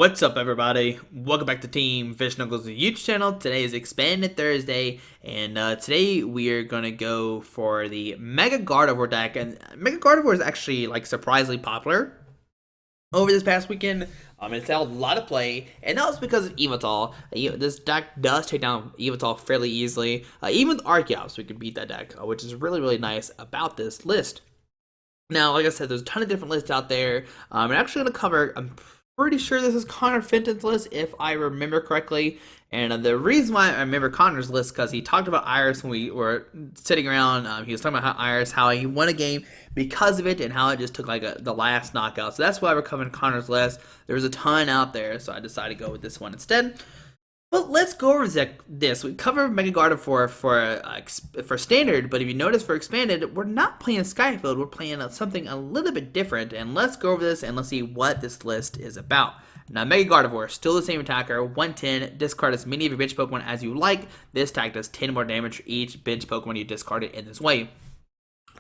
What's up, everybody? Welcome back to Team Fish Knuckles YouTube channel. Today is Expanded Thursday, and today we are gonna go for the Mega Gardevoir deck. And Mega Gardevoir is actually like surprisingly popular over this past weekend. It's had a lot of play, and that was because of Yveltal. This deck does take down Yveltal fairly easily. Even with Archeops, we can beat that deck, which is really nice about this list. Now, like I said, there's a ton of different lists out there. I'm actually gonna cover. I'm pretty sure this is Connor Fenton's list, if I remember correctly. And the reason why I remember Connor's list, because he talked about Iris when we were sitting around. He was talking about how he won a game because of it, and how it just took like the last knockout. So that's why we're covering Connor's list. There was a ton out there, so I decided to go with this one instead. But let's go over this. We covered Mega Gardevoir for standard, but if you notice for expanded, we're not playing Skyfield. We're playing something a little bit different. And let's go over this and let's see what this list is about. Now, Mega Gardevoir, still the same attacker, 110. Discard as many of your bench Pokemon as you like. This attack does 10 more damage for each bench Pokemon you discard it in this way.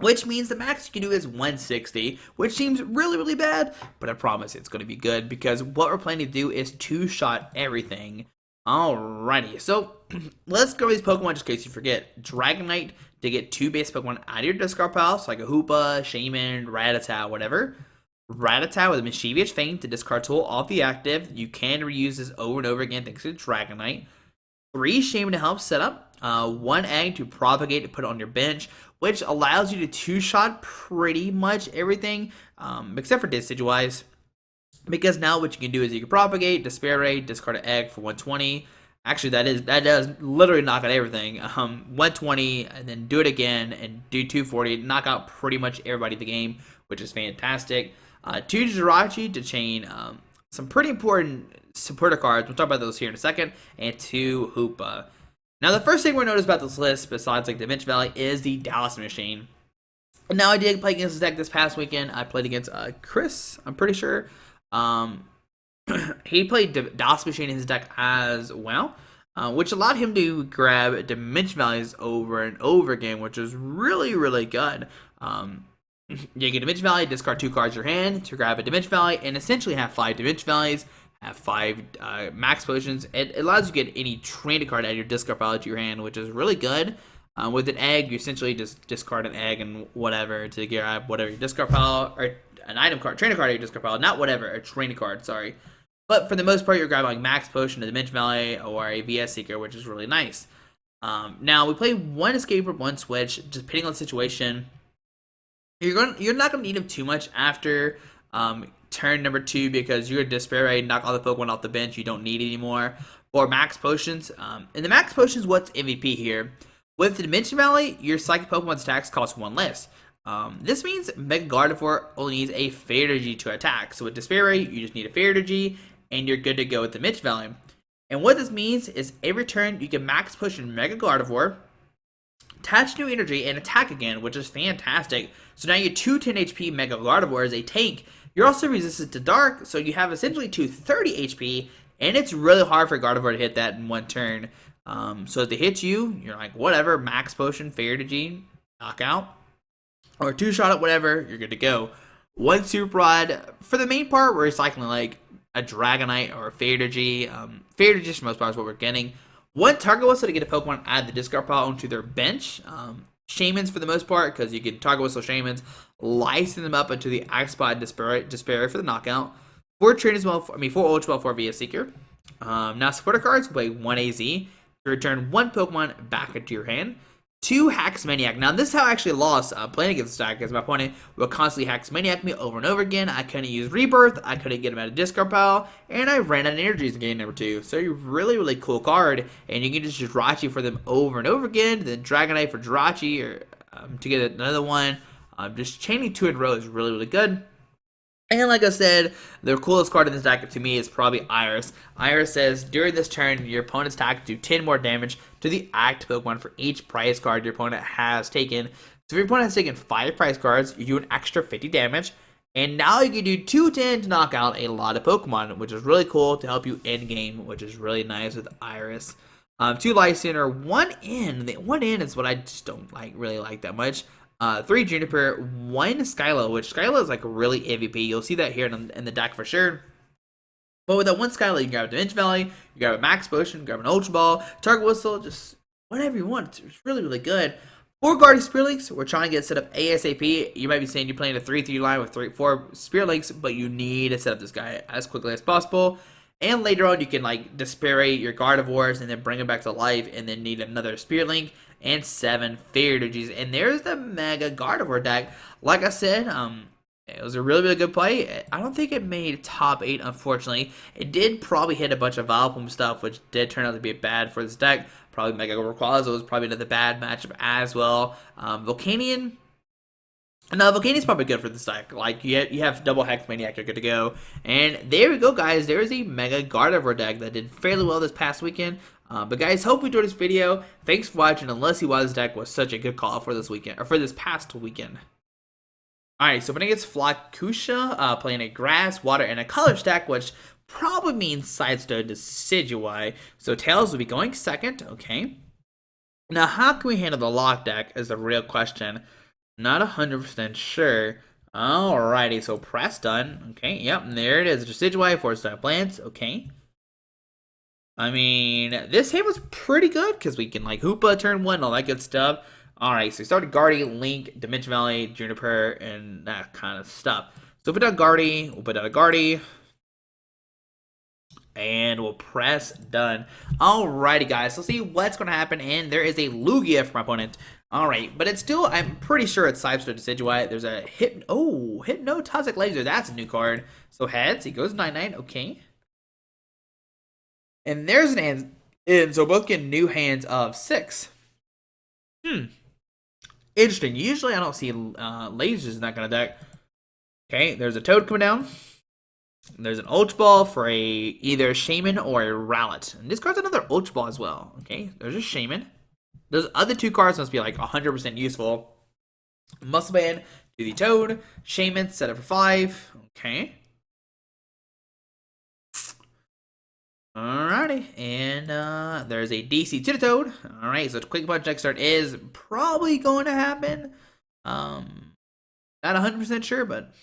Which means the max you can do is 160, which seems really bad, but I promise it's going to be good because what we're planning to do is two-shot everything. Alrighty, so let's go over these Pokemon just in case you forget. Dragonite to get 2 base Pokemon out of your discard pile, so like a Hoopa, Shaymin, Rattata, whatever. Rattata with a Mischievous Feint to discard tool off the active. You can reuse this over and over again thanks to Dragonite. 3 Shaymin to help set up. 1 Egg to propagate to put on your bench, which allows you to two-shot pretty much everything, except for Decidueye. Because now what you can do is you can propagate, Despair Ray, discard an egg for 120. Actually, that does literally knock out everything. 120, and then do it again, and do 240, knock out pretty much everybody in the game, which is fantastic. 2 Jirachi to chain some pretty important supporter cards. We'll talk about those here in a second. And 2 Hoopa. Now, the first thing we're notice about this list, besides like Dimension Valley, is the Dowsing Machine. Now, I did play against this deck this past weekend. I played against Chris, I'm pretty sure. He played Dowsing Machine in his deck as well, which allowed him to grab Dimension Valleys over and over again, which was really good. You get Dimension Valley, discard 2 cards in your hand to grab a Dimension Valley, and essentially have 5 Dimension Valleys, have 5 Max Potions. It allows you to get any trainer card out of your discard pile to your hand, which is really good. With an egg, you essentially just discard an egg and whatever to grab whatever your discard pile, or an item card, trainer card out of your discard pile, not whatever, a trainer card, sorry. But for the most part, you're grabbing like Max Potion, a Dimension Valley, or a VS Seeker, which is really nice. Now, we play 1 Escape Rope, 1 Switch, just depending on the situation. You're not going to need them too much after turn number 2 because you're going to Despair Ray, knock all the Pokemon off the bench you don't need anymore. Or Max Potions. And the Max Potions, what's MVP here? With the Dimension Valley, your Psychic Pokemon's attacks cost 1 less. This means Mega Gardevoir only needs a Fairy Energy to attack. So with Despair Ray, you just need a Fairy Energy, and you're good to go with the Dimension Valley. And what this means is every turn you can Max Push in Mega Gardevoir, attach new energy, and attack again, which is fantastic. So now your 210 HP Mega Gardevoir is a tank. You're also resistant to Dark, so you have essentially 230 HP, and it's really hard for Gardevoir to hit that in 1 turn. So if they hit you, you're like, whatever, Max Potion, Fairy Energy, knockout, or 2-shot it, whatever, you're good to go. 1 Super Rod. For the main part, we're recycling like a Dragonite or a Fairy Energy. Fairy Energy, for the most part, is what we're getting. 1 Target Whistle to get a Pokemon out of the discard pile onto their bench. Shaymins for the most part, because you can Target Whistle Shaymins, license them up into the Axe Spot and Despair for the knockout. 4 Trainers, 4 Ultra Ball, 4 VS Seeker. Now, supporter cards, play 1 AZ to return 1 Pokemon back into your hand. 2 Hex Maniac. Now, this is how I actually lost playing against this deck, because my opponent would constantly Hex Maniac me over and over again. I couldn't use Rebirth, I couldn't get him out of discard pile, and I ran out of energies in game number 2. So, really cool card, and you can just Jirachi for them over and over again, then Dragonite for Jirachi, or to get another one. Just chaining 2 in a row is really good. And like I said, the coolest card in this deck to me is probably Iris. Iris says, during this turn, your opponent's attack do 10 more damage to the active Pokemon for each prize card your opponent has taken. So if your opponent has taken 5 prize cards, you do an extra 50 damage. And now you can do 210 to knock out a lot of Pokemon, which is really cool to help you end game, which is really nice with Iris. 2 Lysandre, 1 in. The 1 in is what I just don't really like that much. 3 Juniper, 1 Skyla, which Skyla is like really MVP. You'll see that here in the deck for sure. But with that one Skyla, you can grab a Dimension Valley, you grab a Max Potion, grab an Ultra Ball, Target Whistle, just whatever you want. It's really, really good. 4 Guardian Spirit Links, we're trying to get set up ASAP. You might be saying you're playing a 3-3 line with 4 Spirit Links, but you need to set up this guy as quickly as possible. And later on, you can like disparate your Gardevoirs and then bring them back to life, and then need another Spirit Link and 7 Fairy Energies. And there's the Mega Gardevoir deck. Like I said, it was a really, really good play. I don't think it made top 8, unfortunately. It did probably hit a bunch of Vileplume stuff, which did turn out to be bad for this deck. Probably Mega Rayquaza was probably another bad matchup as well. Volcanion. No, Volcanion is probably good for this deck. Like, you have double Hex Maniac, you're good to go. And there we go, guys. There is a Mega Gardevoir deck that did fairly well this past weekend. But guys, hope you enjoyed this video. Thanks for watching, unless you why this deck was such a good call for this weekend, or for this past weekend. Alright, so when it gets Flakusha, playing a Grass, Water, and a Color stack, which probably means Sidestone Decidueye. So Tails will be going second, okay. Now, how can we handle the Lock deck is the real question. Not 100% sure. Alrighty, so press done. Okay, yep, and there it is. Decidueye, 4-star plants, okay. I mean, this hand was pretty good, because we can, like, Hoopa turn 1, all that good stuff. Alright, so we started Guardy, Link, Dimension Valley, Juniper, and that kind of stuff. So we'll put down Guardy, we'll put down a Guardy, and we'll press done. Alrighty, guys, so see what's going to happen, and there is a Lugia for my opponent. Alright, but it's still, I'm pretty sure it's Sidestone Decidueye. There's a Hypnotoxic Laser, that's a new card. So heads, he goes 9-9, okay. And there's an hand in, so both get new hands of 6. Interesting. Usually I don't see lasers in that kind of deck. Okay, there's a Toad coming down. There's an Ultra Ball for either Shaymin or a Rowlet. And this card's another Ultra Ball as well. Okay, there's a Shaymin. Those other 2 cards must be like 100% useful. Muscle Band to the Toad. Shaymin set up for 5. Okay. Alrighty, and there's a DC to the Toad. Alright, so Quick Punch next turn is probably going to happen. Not 100% sure, but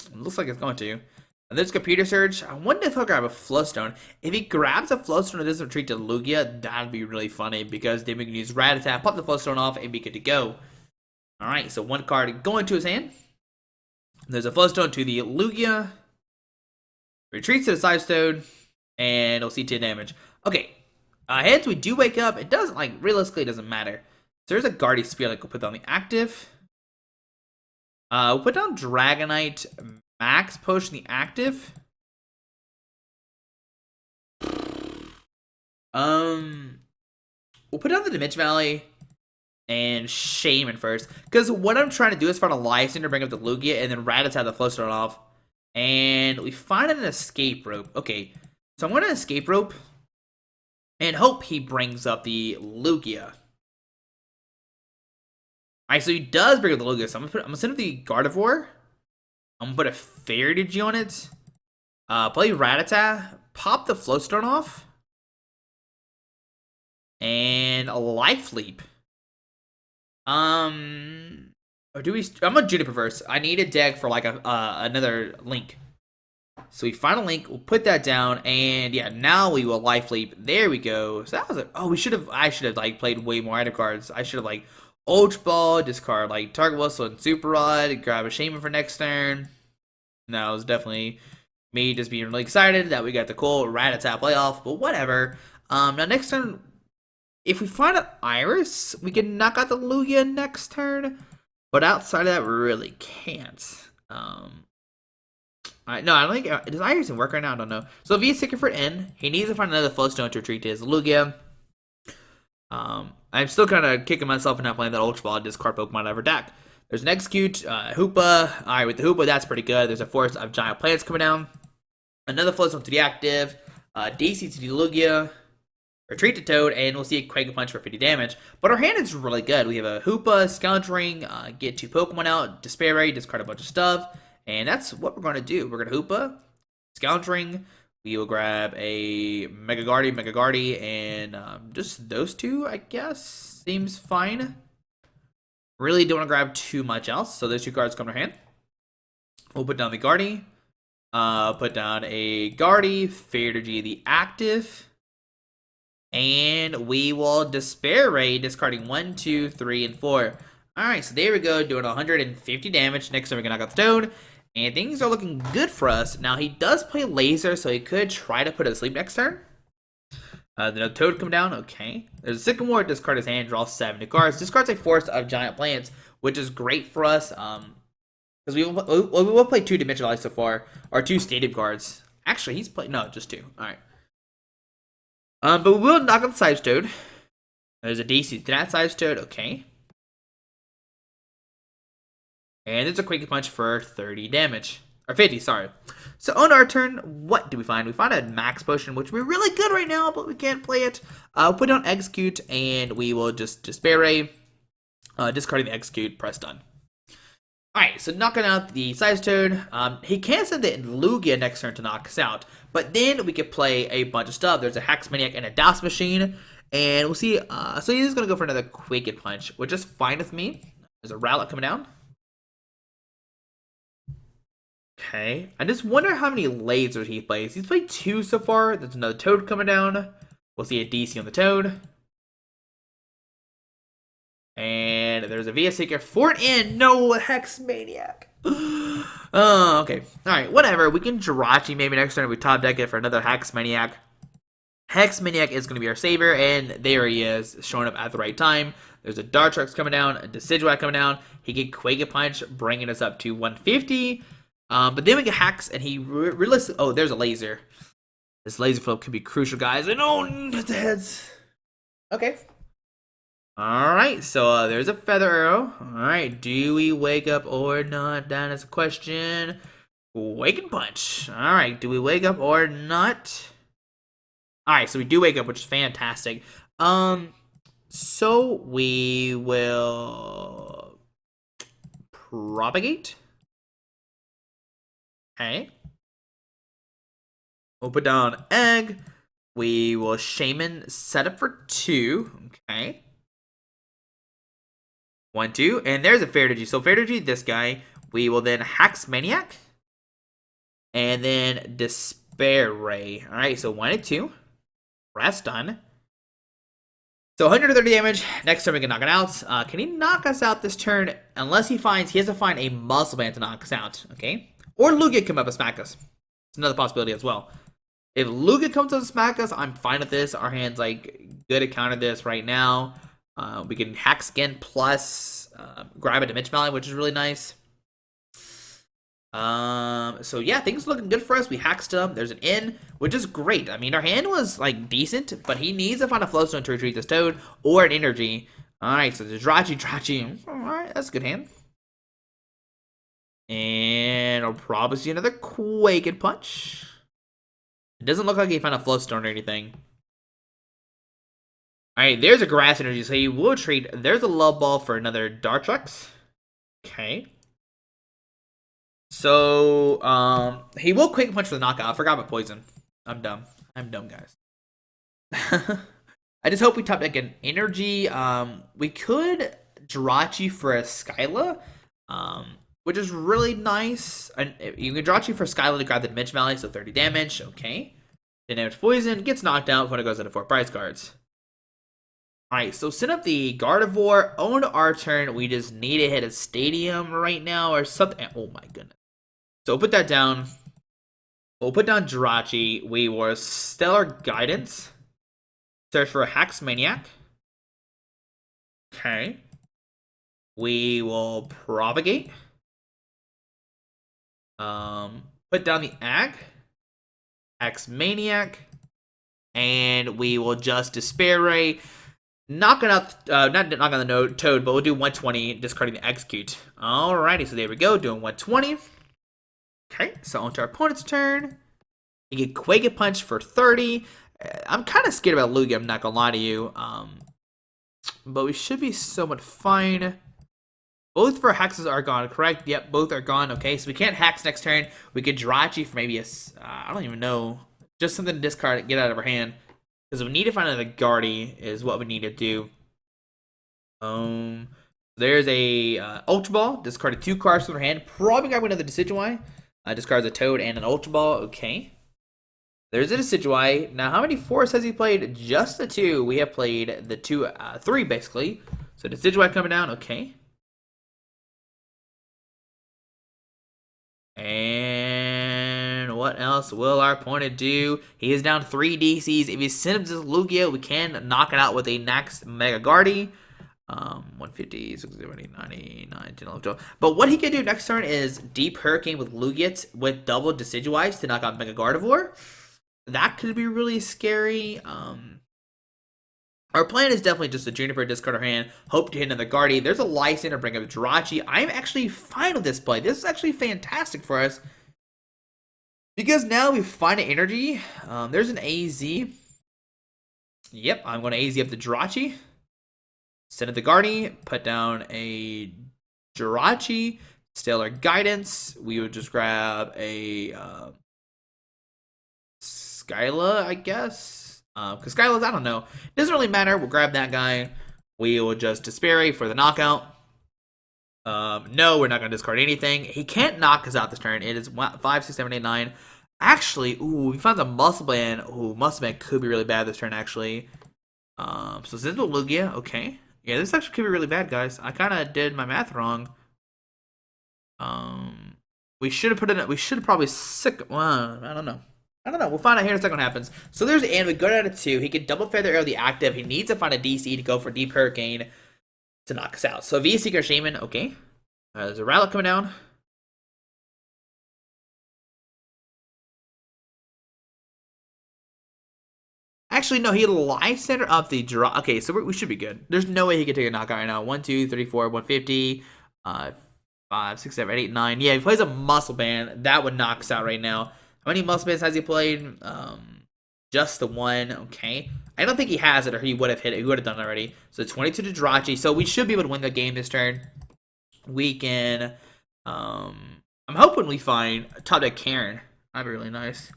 it looks like it's going to. And there's Computer Surge. I wonder if he'll grab a Flowstone. If he grabs a Flowstone and doesn't retreat to Lugia, that'd be really funny, because then we can use Rattata, pop the Flowstone off, and be good to go. Alright, so 1 card going to his hand. There's a Flowstone to the Lugia. Retreats to the Sidestone. And it'll see 10 damage. Okay. Heads, we do wake up. It doesn't, like, realistically, it doesn't matter. So there's a Guardy Spirit, like, we'll put down the active. We'll put down Dragonite, Max Potion the active. We'll put down the Dimension Valley and Shaymin first. Because what I'm trying to do is find a Lysandre to bring up the Lugia, and then Rattata the Flowstone off. And we find an Escape Rope. Okay. So I'm going to Escape Rope and hope he brings up the Lugia. Alright, so he does bring up the Lugia. So I'm going to send up the Gardevoir. I'm going to put a Fairy Energy on it. Play Rattata. Pop the Flowstone off. And a Life Leap. Or do we... I'm on Juniper first. I need a deck for like another Link. So we find a Link, we'll put that down, and yeah, now we will Life Leap. There we go. So that was it. Oh, I should have like played way more item cards. I should have like Ultra Ball, discard like Target Whistle and Super Rod, grab a Shaymin for next turn. No, it was definitely me just being really excited that we got the cool Rattata playoff, but whatever. Now next turn, if we find an Iris, we can knock out the Lugia next turn, but outside of that, we really can't. No, I don't think... does Iris work right now? I don't know. So if he's Seeker for N, he needs to find another Flowstone to retreat to his Lugia. I'm still kind of kicking myself for not playing that Ultra Ball discard Pokemon ever deck. There's an Exeggcute, Hoopa. Alright, with the Hoopa, that's pretty good. There's a Forest of Giant Plants coming down. Another Flowstone to the active. DC to the Lugia. Retreat to Toad, and we'll see a Quake Punch for 50 damage. But our hand is really good. We have a Hoopa, Scoundring, get 2 Pokemon out, Despair, discard a bunch of stuff. And that's what we're going to do. We're going to Hoopa, Scoundring. We will grab a Mega Guardy, and just those 2, I guess. Seems fine. Really don't want to grab too much else. So those 2 cards come to hand. We'll put down the Guardy. Put down a Guardy, Fairgy the active. And we will Despair Ray, discarding 1, 2, 3, and 4. Alright, so there we go, doing 150 damage. Next time we're gonna knock out the Toad. And things are looking good for us. Now, he does play Laser, so he could try to put it to sleep next turn. Then a Toad come down, okay. There's a Sycamore, discard his hand, draw 7 new cards. Discards a Forest of Giant Plants, which is great for us. Because we will play 2 Dimension Valley so far, or 2 Stadium cards. Actually, he's played, no, just 2. Alright. But we will knock out the Size Toad. There's a DC to that Size Toad, okay. And there's a Quake Punch for 30 damage. Or 50, sorry. So on our turn, what do we find? We find a Max Potion, which we're really good right now, but we can't play it. Put down Exeggcute, and we will just Despair Ray. Discarding the Exeggcute, press done. Alright, so knocking out the Size Toad. He can send the Lugia next turn to knock us out. But then we could play a bunch of stuff. There's a Hex Maniac and a Dowsing Machine. And we'll see. So he's going to go for another Quake Punch, which is fine with me. There's a Rowlet coming down. Okay. I just wonder how many lasers he plays. He's played 2 so far. There's another Toad coming down. We'll see a DC on the Toad. And there's a VS Seeker for an in. No Hex Maniac. Oh, okay. Alright, whatever. We can Jirachi maybe next turn. We top deck it for another Hex Maniac. Hex Maniac is going to be our saver, and there he is, showing up at the right time. There's a Dartrix coming down, a Decidueye coming down. He can Quake Punch, bringing us up to 150. But then we get Hex, and he realistic. Oh, there's a laser. This laser flip could be crucial, guys. And oh, the heads. Okay. Alright, so there's a Feather Arrow. Alright, do we wake up or not? That is a question. Wake and Punch. Alright, do we wake up or not? Alright, so we do wake up, which is fantastic. So we will Propagate. Okay. We'll put down Egg. We will Shaymin set up for 2. Okay. 1, 2. And there's a Fairgy. So Fairgy, this guy. We will then Hex Maniac. And then Despair Ray. Alright, so 1 and 2. Rest done. So 130 damage. Next turn we can knock it out. Can he knock us out this turn? Unless he has to find a Muscle Band to knock us out. Okay. Or Lugia come up and smack us. It's another possibility as well. If Lugia comes up and smack us, I'm fine with this. Our hand's like good to counter this right now. We can hack Skin plus grab a Dimension Valley, which is really nice. So yeah, things are looking good for us. We hacked him. There's an in, which is great. I mean, our hand was like decent, but he needs to find a Flowstone to retreat this Toad or an Energy. Alright, so there's Jirachi. Alright, that's a good hand. And I'll probably see another Quake Punch. It doesn't look like he found a Flowstone or anything. Alright, there's a Grass Energy, so he will treat. There's a Love Ball for another Dartrix. Okay. So, he will Quake Punch for the knockout. I forgot about Poison. I'm dumb. I'm dumb, guys. I just hope we top deck an Energy. We could Jirachi for a Skyla. Which is really nice. And you can Jirachi for Skyla to grab the Dimension Valley, so 30 damage. Okay. Then damage Poison. Gets knocked out when it goes into 4 prize cards. Alright, so set up the Gardevoir. On our turn, we just need to hit a Stadium right now or something. Oh my goodness. So we'll put that down. We'll put down Jirachi. We will Stellar Guidance. Search for a Hex Maniac. Okay. We will Propagate. Put down the Ag. Hex Maniac. And we will just Despair Ray. Knocking out, not knocking on the Toad, but we'll do 120, discarding the Exeggcute. Alrighty, so there we go, doing 120. Okay, so onto our opponent's turn. You get Quake Punch for 30. I'm kind of scared about Lugia, I'm not gonna lie to you. But we should be somewhat fine. Both of our hexes are gone, correct? Yep, both are gone. Okay, so we can't hex next turn. We could Jirachi for maybe a, I don't even know. Just something to discard and get out of our hand. Because we need to find another Guardy is what we need to do. There's a Ultra Ball. Discarded 2 cards from her hand. Probably got another Decidueye. Discards a Toad and an Ultra Ball. Okay. There's a Decidueye. Now, how many forests has he played? Just the 2. We have played the 3 basically. So Decidueye coming down. Okay. And what else will our opponent do? He is down 3 DCs. If he sends this Lugia, we can knock it out with a next Mega Guardi. 150, 60, 70, 90, 9, 10, 11, 12. But what he can do next turn is Deep Hurricane with Lugia with double Decidueyes to knock out Mega Gardevoir. That could be really scary. Our plan is definitely just a Juniper, discard our hand, hope to hit another Guardi. There's a Lysandre, bring up Jirachi. I'm actually fine with this play. This is actually fantastic for us. Because now we find an energy. There's an AZ. Yep, I'm going to AZ up the Jirachi. Send it the Guardi. Put down a Jirachi. Stellar Guidance. We would just grab a Skyla, I guess. Because Skyla's, I don't know. Doesn't really matter. We'll grab that guy. We will just Despair for the knockout. No, we're not going to discard anything. He can't knock us out this turn. It is 5, 6, 7, 8, 9. Actually, ooh, we found a Muscle Band. Ooh, Muscle Band could be really bad this turn, actually. So Zinzo Lugia, okay. Yeah, this actually could be really bad, guys. I kind of did my math wrong. We should have put in. We should have probably well, I don't know. We'll find out here in a second what happens. So there's Ann. We go down to 2. He can double Feather Arrow the active. He needs to find a DC to go for Deep Hurricane to knock us out. So V Seeker Shaymin. Okay. There's a Rowlet coming down. Actually, no, he Lysandre up the draw. Okay, so we should be good. There's no way he could take a knockout right now. 1, 2, 3, 4, 150, 5, 6, 7, 8, 9. Yeah, he plays a Muscle Band. That would knock us out right now. How many Muscle Bands has he played? Just the 1. Okay. I don't think he has it, or he would have hit it. He would have done it already. So 22 to Jirachi. So we should be able to win the game this turn. We can. I'm hoping we find top deck Karen. That'd be really nice.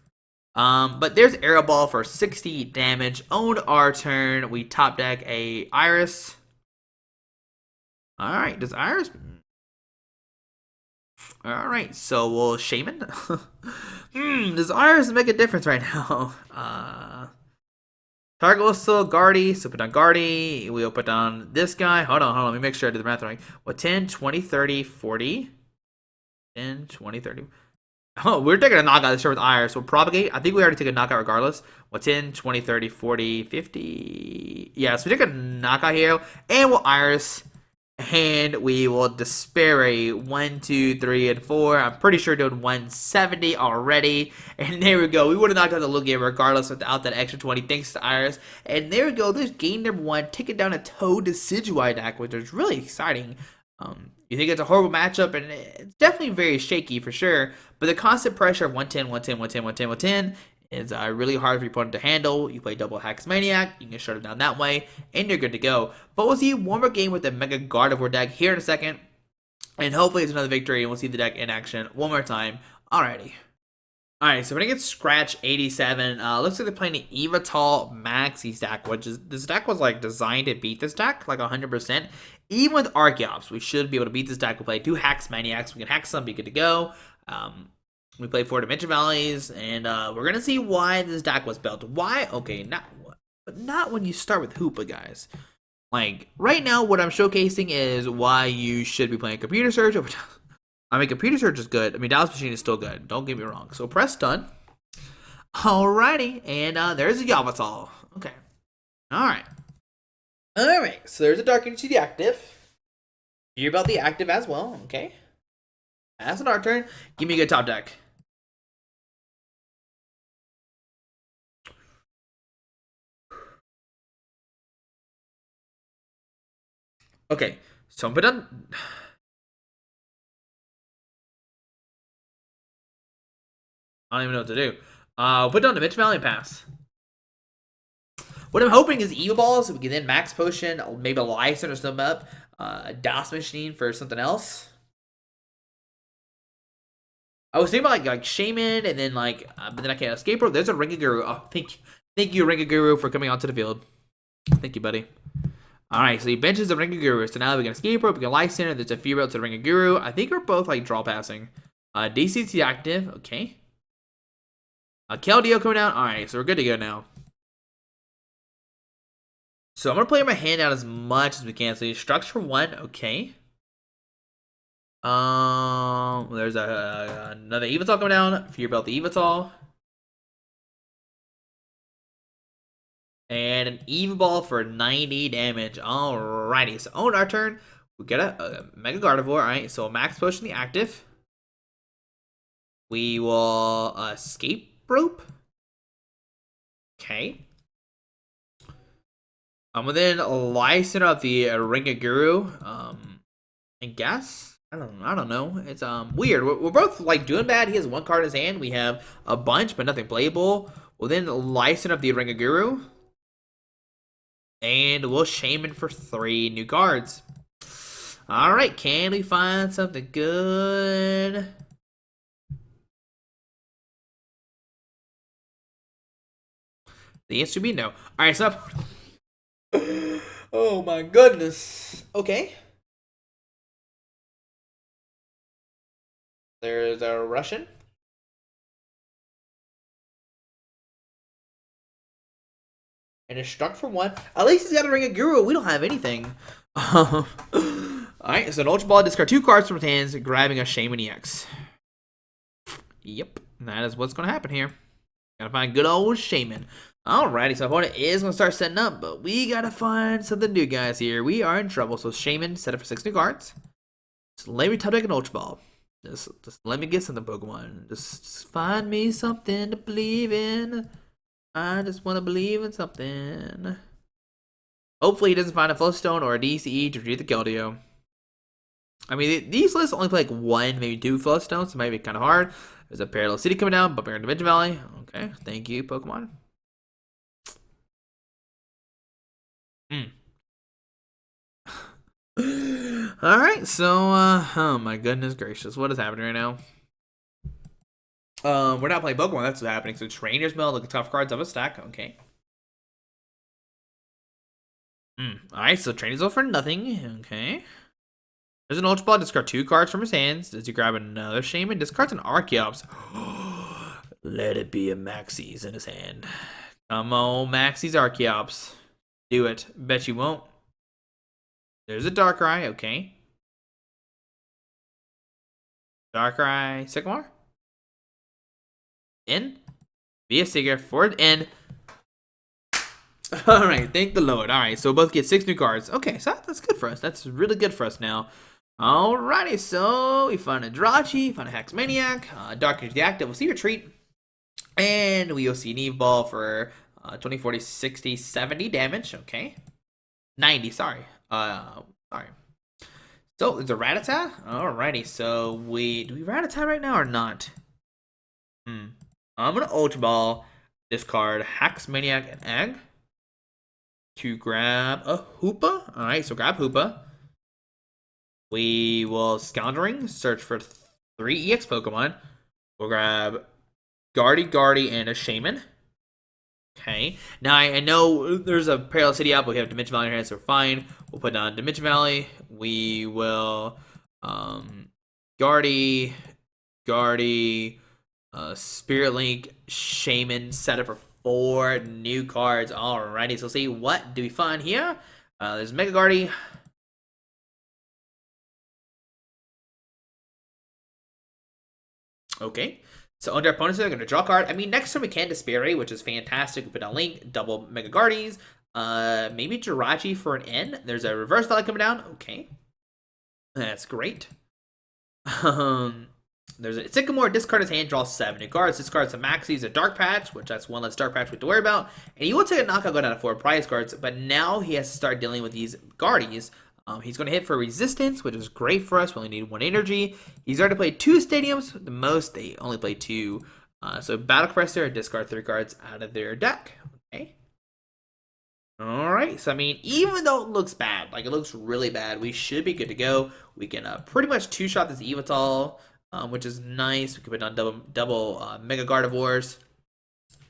But there's Arrow Ball for 60 damage. On our turn, we top deck a Iris. All right. Does Iris? All right. So we'll Shaymin. Does Iris make a difference right now? Target will still Guardi, so put down Guardi. We'll put down this guy. Hold on. Let me make sure I did the math right. What, 10, 20, 30, 40? 10, 20, 30. Oh, we're taking a knockout this turn with Iris. We'll Propagate. I think we already took a knockout regardless. What, 10, 20, 30, 40, 50? Yeah, so we take a knockout here. And we'll Iris. And we will Despair 1, 2, 3, and 4. I'm pretty sure doing 170 already. And there we go. We would have knocked out the Lugia regardless without that extra 20 thanks to Iris. And there we go. There's game number 1. Taking down a Toad Decidueye deck, which is really exciting. You think it's a horrible matchup, and it's definitely very shaky for sure. But the constant pressure of 110, 110, 110, 110, 110 is really hard for your opponent to handle. You play double Hex Maniac, you can shut it down that way, and you're good to go. But we'll see one more game with the Mega Gardevoir deck here in a second, and hopefully it's another victory, and we'll see the deck in action one more time. Alrighty. Alright, so we're going to get Scratch 87. Looks like they're playing an Yveltal Maxi deck, which is, this deck was like designed to beat this deck, like 100%. Even with Archeops, we should be able to beat this deck. We'll play 2 Hex Maniacs, we can Hex them, be good to go. We play 4 Dimension Valleys, and we're going to see why this deck was built. Why? Okay, not when you start with Hoopa, guys. Like, right now, what I'm showcasing is why you should be playing Computer Search. I mean, Computer Search is good. I mean, Dowsing Machine is still good. Don't get me wrong. So, press done. Alrighty, and there's a Yveltal. Okay. Alright. Alright, so there's a Dark Energy the active. You're about the active as well, okay? That's an our turn. Give me a good top deck. Okay, so I'm done. I don't even know what to do. Put down the Dimension Valley and pass. What I'm hoping is Evo Balls, so we can then Max Potion, maybe a Lysandre or something up. A Dowsing Machine for something else. I was thinking about like Shaymin, and then but then I can't Escape Rope. There's a Ringaguru. Oh, thank you, Ringaguru, for coming onto the field. Thank you, buddy. Alright, so he benches the Ringaguru. So now we can Escape Rope, we can Lysandre. There's a few routes to the Ringaguru. I think we're both like draw passing. DC's active. Okay. Keldeo coming down. Alright, so we're good to go now. So I'm going to play my hand out as much as we can. So structure 1. Okay. There's another Yveltal coming down. Fear Belt the Yveltal. And an Evo for 90 damage. Alrighty, so on our turn, we get a Mega Gardevoir. Alright, so Max Potion the active. We will Escape Rope. Okay. And then Lysandre up the Ringaguru. I guess. I don't know. It's weird. We're both like doing bad. He has 1 card in his hand. We have a bunch, but nothing playable. We'll then Lysandre up the Ringaguru. And we'll Shaymin for 3 new cards. Alright, can we find something good? The answer would be no. Alright, so oh my goodness. Okay. There's a Russian. And a struck for 1. At least he's got a Ring of Guru. We don't have anything. Alright, so an Ultra Ball, discard 2 cards from his hands, grabbing a Shaymin-EX. Yep, that is what's going to happen here. Gotta find good old Shaymin. Alrighty, so opponent is going to start setting up, but we gotta find something new, guys, here. We are in trouble. So Shaymin, set up for 6 new cards. Just let me take an Ultra Ball. Just let me get something, Pokemon. Just find me something to believe in. I just want to believe in something. Hopefully he doesn't find a Flowstone or a DCE to retrieve the Keldeo. I mean, these lists only play like 1, maybe 2 Flowstones, so it might be kind of hard. There's a Parallel City coming down, bumping around Dimension Valley. Okay, thank you, Pokemon. Alright, so, oh my goodness gracious, what is happening right now? We're not playing Pokemon, that's what's happening. So Trainer's Mail, look at tough cards of a stack, okay. Alright, so Trainer's Mail for nothing, okay. There's an Ultra Ball, discard 2 cards from his hands. Does he grab another Shaymin? Discards an Archeops. Let it be a Maxie's in his hand. Come on, Maxie's Archeops. Do it. Bet you won't. There's a Darkrai, okay. Darkrai, Sycamore. In. Be a Seeker for an N. Alright, thank the Lord. Alright, so we'll both get 6 new cards. Okay, so that's good for us. That's really good for us now. Alrighty, so we found a Jirachi, found a Hex Maniac, Dark Energy Active, we'll see Retreat. And we'll see an Evo for 20, 40, 60, 70 damage. Okay. 90, sorry. Sorry. So it's a Rattata. Alrighty, so do we Rattata right now or not? I'm gonna Ultra Ball, discard Hex Maniac and Egg to grab a Hoopa. Alright, so grab Hoopa. We will Scoundering, search for 3 EX Pokemon. We'll grab Gardevoir and a Shaymin. Okay. Now I know there's a Parallel City out, but we have Dimension Valley in our hands, so we're fine. We'll put down Dimension Valley. We will Guardy, Spirit Link, Shaymin, set up for 4 new cards. Alrighty, so see what do we find here? There's Mega Guardy. Okay. So under opponents, they're going to draw a card. I mean, next turn we can Despair, which is fantastic. We put down Link, double Mega Guardies. Maybe Jirachi for an N. There's a Reverse Valley coming down. Okay. That's great. There's a Sycamore, discard his hand, draw 7 new cards. Discards a Maxie's, a Dark Patch, which that's one less Dark Patch we have to worry about. And he will take a knockout, go down to 4 prize cards, but now he has to start dealing with these Guardies. He's going to hit for Resistance, which is great for us. We only need 1 energy. He's already played 2 stadiums. The most, they only play 2. So Battle Compressor, discard 3 cards out of their deck. Okay. Alright, so I mean, even though it looks bad, like it looks really bad, we should be good to go. We can pretty much 2-shot this Yveltal, which is nice. We can put on double Mega Gardevoirs.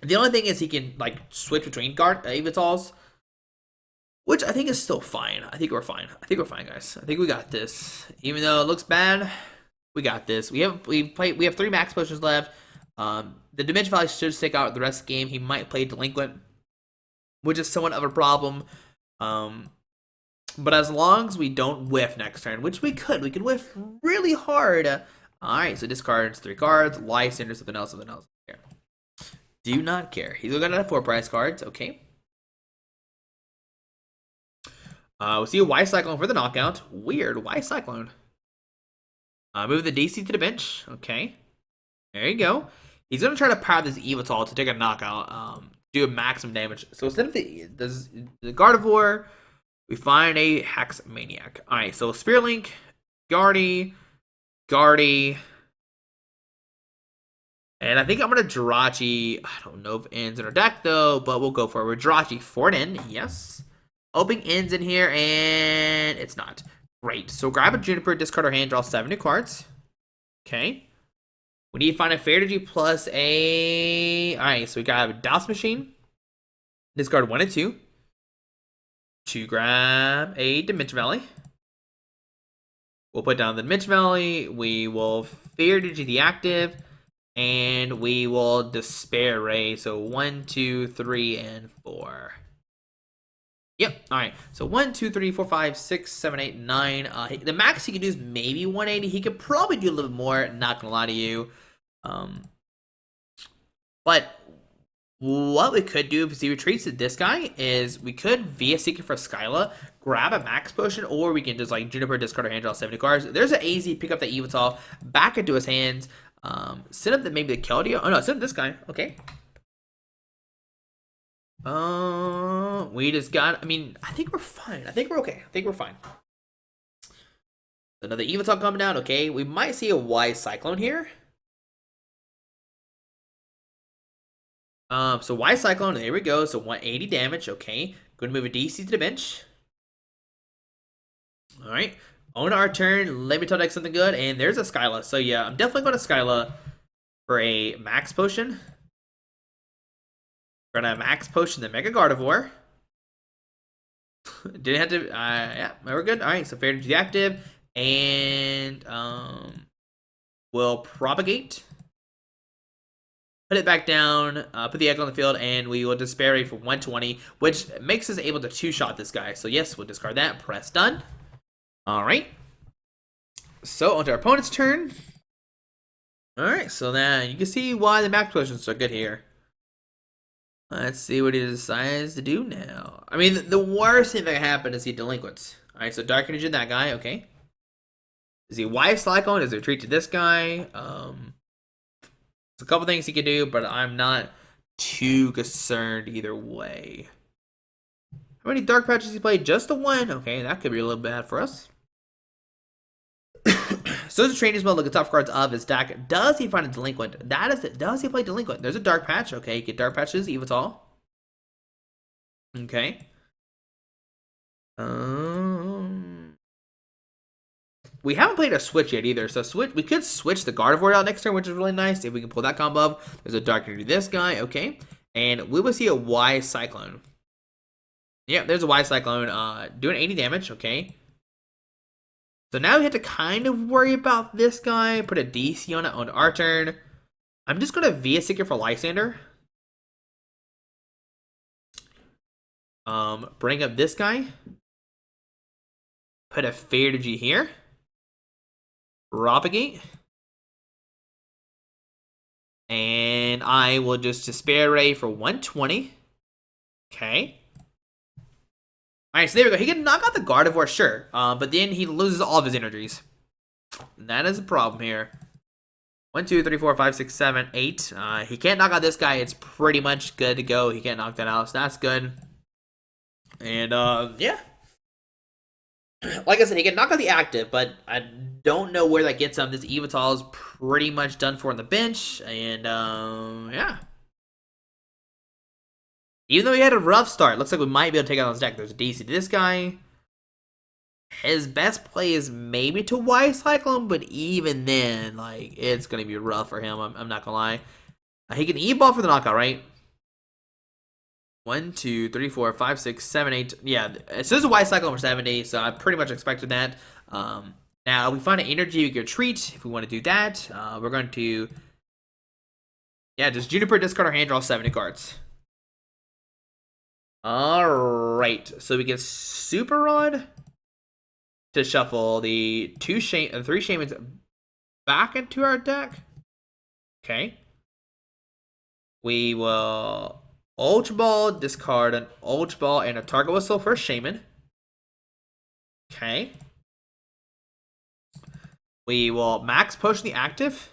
The only thing is he can like switch between Yveltals, which I think is still fine. I think we're fine. I think we're fine, guys. I think we got this. Even though it looks bad, We got this. We have 3 Max Potions left. The Dimension Valley should stick out the rest of the game. He might play Delinquent, which is somewhat of a problem. But as long as we don't whiff next turn, which we could whiff really hard. Alright, so discards 3 cards, Lysandre, something else. Here. Do not care. He's going to have 4 prize cards, okay. We'll see a Y Cyclone for the knockout. Weird, Y Cyclone. Move the DC to the bench, okay. There you go. He's going to try to power this Yveltal to take a knockout, do a maximum damage. So instead of the Gardevoir, we find a Hex Maniac. Alright, so Spearlink, Guardy. And I think I'm going to Jirachi. I don't know if it ends in our deck, though, but we'll go for it. Jirachi for it in, yes. Hoping ends in here, and it's not. Great. So grab a Juniper, discard our hand, draw 7 new cards. Okay. We need to find a Fair Energy plus a... Alright, so we got a Dowsing Machine. Discard 1 and 2. To grab a Dimension Valley. We'll put down the Dimension Valley. We will Fair Energy the active. And we will Despair Ray. So 1, 2, 3, and 4. Yep. Alright. So 1, 2, 3, 4, 5, 6, 7, 8, 9. The max he can do is maybe 180. He could probably do a little bit more. Not gonna lie to you. But what we could do if he retreats to this guy is we could via Seeker for Skyla grab a Max Potion, or we can just like Juniper, discard our hand, draw 70 cards. There's an AZ, pick up the Yveltal, back into his hands. Send up maybe the Keldeo. Oh no, send up this guy. Okay. We just got. I mean, I think we're fine. I think we're okay. I think we're fine. Another Yveltal coming down. Okay, we might see a Y Cyclone here. So Y Cyclone. There we go. So 180 damage. Okay, going to move a DC to the bench. All right. On our turn, let me tell deck something good, and there's a Skyla. So yeah, I'm definitely going to Skyla for a Max Potion. We're gonna Max Potion the Mega Gardevoir. Didn't have to. Yeah, we're good. All right, so Fair Energy active, and we'll Propagate. Put it back down. Put the egg on the field, and we will Despair Ray for 120, which makes us able to 2-shot this guy. So yes, we'll discard that. Press done. Alright. So, onto our opponent's turn. Alright, so now you can see why the Max Potions are so good here. Let's see what he decides to do now. I mean, the worst thing that can happen is he delinquents. Alright, so Dark Energy that guy, okay. Is he Y Cyclone? Does he retreat to this guy? There's a couple things he can do, but I'm not too concerned either way. How many Dark Patches he played? Just the 1. Okay, that could be a little bad for us. So the trainer's mode, look at top cards of his deck. Does he find a Delinquent? That is it. Does he play Delinquent? There's a Dark Patch. Okay, get Dark Patches, Yveltal. Okay. We haven't played a switch yet either, so we could switch the Gardevoir out next turn, which is really nice if we can pull that combo up. There's a Dark Energy this guy, okay. And we will see a Y Cyclone. Yeah, there's a Y Cyclone doing 80 damage, okay. So now we have to kind of worry about this guy. Put a DC on it on our turn. I'm just going to via Seeker for Lysandre. Bring up this guy. Put a Fair Energy here. Propagate. And I will just Despair Ray for 120. Okay. Alright, so there we go. He can knock out the Gardevoir, sure. But then he loses all of his energies. And that is a problem here. 1, 2, 3, 4, 5, 6, 7, 8. He can't knock out this guy. It's pretty much good to go. He can't knock that out, so that's good. And, yeah. Like I said, he can knock out the active, but I don't know where that gets him. This Yveltal is pretty much done for on the bench. And, yeah. Even though he had a rough start, looks like we might be able to take out his deck. There's a DC to this guy. His best play is maybe to Y Cyclone, but even then, like, it's going to be rough for him. I'm not going to lie. He can E-ball for the knockout, right? 1, 2, 3, 4, 5, 6, 7, 8. Yeah, it says a Y Cyclone for 70, so I pretty much expected that. Now Now, if we find an energy, we get a treat. If we want to do that, we're going to, just Juniper, discard our hand, draw 70 cards. Alright, so we get Super Rod to shuffle the 3 Shaymins back into our deck. Okay. We will Ultra Ball, discard an Ultra Ball and a Target Whistle for Shaymin. Okay. We will Max Potion the active.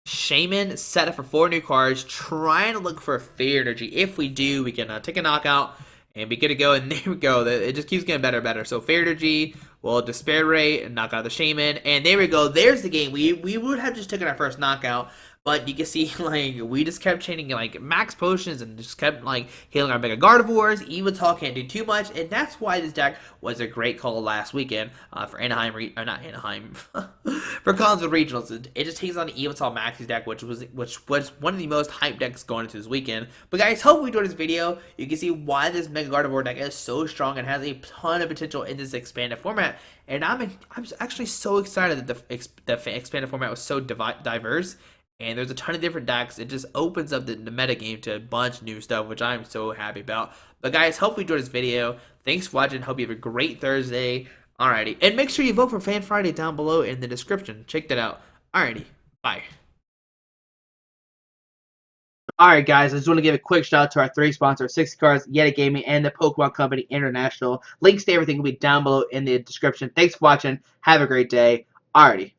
Shaymin set up for 4 new cards, trying to look for a Fairy Energy. If we do, we can take a knockout and be good to go. And there we go. It just keeps getting better and better. So Fairy Energy, we'll Despair Ray and knock out the Shaymin. And there we go. There's the game. We would have just taken our first knockout. But you can see, like, we just kept chaining, like, Max Potions and just kept, like, healing our Mega Gardevoirs. Yveltal can't do too much, and that's why this deck was a great call last weekend for Anaheim, not Anaheim, for Collinsville Regionals. It just takes on the Yveltal Maxi deck, which was one of the most hyped decks going into this weekend. But guys, hope you enjoyed this video. You can see why this Mega Gardevoir deck is so strong and has a ton of potential in this expanded format. And I'm actually so excited that the expanded format was so diverse. And there's a ton of different decks. It just opens up the meta game to a bunch of new stuff, which I'm so happy about. But guys, hope you enjoyed this video. Thanks for watching. Hope you have a great Thursday. Alrighty. And make sure you vote for Fan Friday down below in the description. Check that out. Alrighty. Bye. Alright guys, I just want to give a quick shout out to our 3 sponsors, 60 Cards, Yeti Gaming, and the Pokemon Company International. Links to everything will be down below in the description. Thanks for watching. Have a great day. Alrighty.